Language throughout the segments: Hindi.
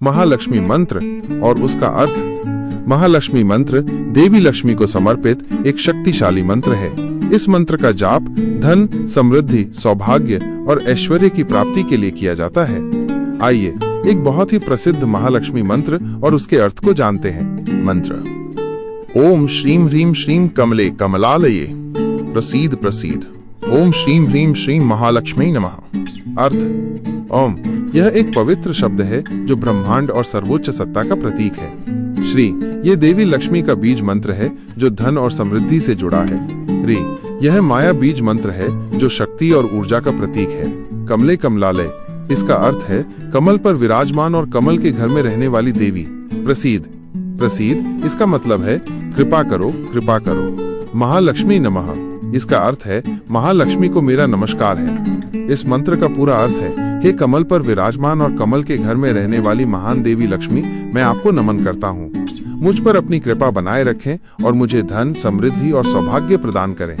महालक्ष्मी मंत्र और उसका अर्थ। महालक्ष्मी मंत्र देवी लक्ष्मी को समर्पित एक शक्तिशाली मंत्र है। इस मंत्र का जाप धन, समृद्धि, सौभाग्य और ऐश्वर्य की प्राप्ति के लिए किया जाता है। आइए एक बहुत ही प्रसिद्ध महालक्ष्मी मंत्र और उसके अर्थ को जानते हैं। मंत्र: ओम श्रीम ह्रीम श्रीम कमले कमलालये प्रसीद प्रसीद। ओम श्रीम ह्रीम श्रीम महालक्ष्मी नमः। अर्थ: ओम यह एक पवित्र शब्द है जो ब्रह्मांड और सर्वोच्च सत्ता का प्रतीक है। श्री ये देवी लक्ष्मी का बीज मंत्र है जो धन और समृद्धि से जुड़ा है। री यह माया बीज मंत्र है जो शक्ति और ऊर्जा का प्रतीक है। कमले कमलालय इसका अर्थ है कमल पर विराजमान और कमल के घर में रहने वाली देवी। प्रसीद प्रसीद इसका मतलब है कृपा करो, कृपा करो। महालक्ष्मी नमः इसका अर्थ है महालक्ष्मी को मेरा नमस्कार है। इस मंत्र का पूरा अर्थ है हे कमल पर विराजमान और कमल के घर में रहने वाली महान देवी लक्ष्मी, मैं आपको नमन करता हूँ। मुझ पर अपनी कृपा बनाए रखें और मुझे धन, समृद्धि और सौभाग्य प्रदान करें।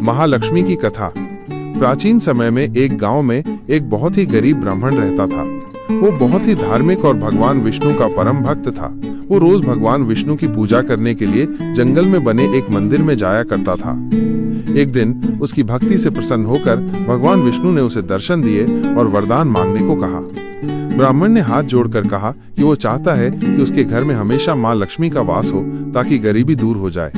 महालक्ष्मी की कथा। प्राचीन समय में एक गांव में एक बहुत ही गरीब ब्राह्मण रहता था। वो बहुत ही धार्मिक और भगवान विष्णु का परम भक्त था। वो रोज भगवान विष्णु की पूजा करने के लिए जंगल में बने एक मंदिर में जाया करता था। एक दिन उसकी भक्ति से प्रसन्न होकर भगवान विष्णु ने उसे दर्शन दिए और वरदान मांगने को कहा। ब्राह्मण ने हाथ जोड़कर कहा कि वो चाहता है कि उसके घर में हमेशा माँ लक्ष्मी का वास हो ताकि गरीबी दूर हो जाए।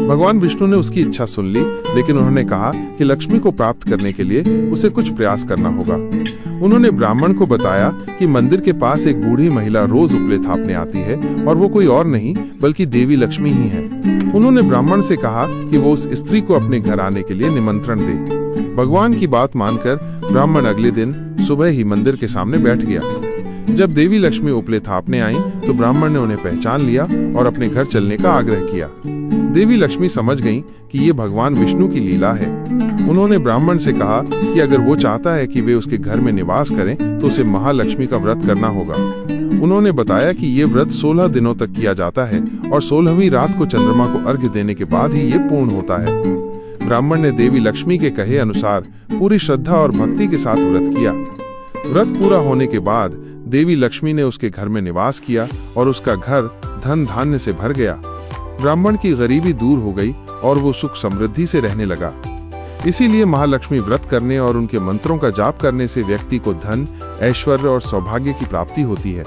भगवान विष्णु ने उसकी इच्छा सुन ली, लेकिन उन्होंने कहा कि लक्ष्मी को प्राप्त करने के लिए उसे कुछ प्रयास करना होगा। उन्होंने ब्राह्मण को बताया कि मंदिर के पास एक बूढ़ी महिला रोज उपले थापने आती है और वो कोई और नहीं बल्कि देवी लक्ष्मी ही है। उन्होंने ब्राह्मण से कहा कि वो उस स्त्री को अपने घर आने के लिए निमंत्रण दे। भगवान की बात मानकर ब्राह्मण अगले दिन सुबह ही मंदिर के सामने बैठ गया। जब देवी लक्ष्मी उपले थापने आई तो ब्राह्मण ने उन्हें पहचान लिया और अपने घर चलने का आग्रह किया। देवी लक्ष्मी समझ गईं कि ये भगवान विष्णु की लीला है। उन्होंने ब्राह्मण से कहा कि अगर वो चाहता है कि वे उसके घर में निवास करें तो उसे महालक्ष्मी का व्रत करना होगा। उन्होंने बताया कि ये व्रत 16 दिनों तक किया जाता है और 16वीं रात को चंद्रमा को अर्घ्य देने के बाद ही ये पूर्ण होता है। ब्राह्मण ने देवी लक्ष्मी के कहे अनुसार पूरी श्रद्धा और भक्ति के साथ व्रत किया। व्रत पूरा होने के बाद देवी लक्ष्मी ने उसके घर में निवास किया और उसका घर धन धान्य से भर गया। ब्राह्मण की गरीबी दूर हो गई और वो सुख समृद्धि से रहने लगा। इसीलिए महालक्ष्मी व्रत करने और उनके मंत्रों का जाप करने से व्यक्ति को धन, ऐश्वर्य और सौभाग्य की प्राप्ति होती है।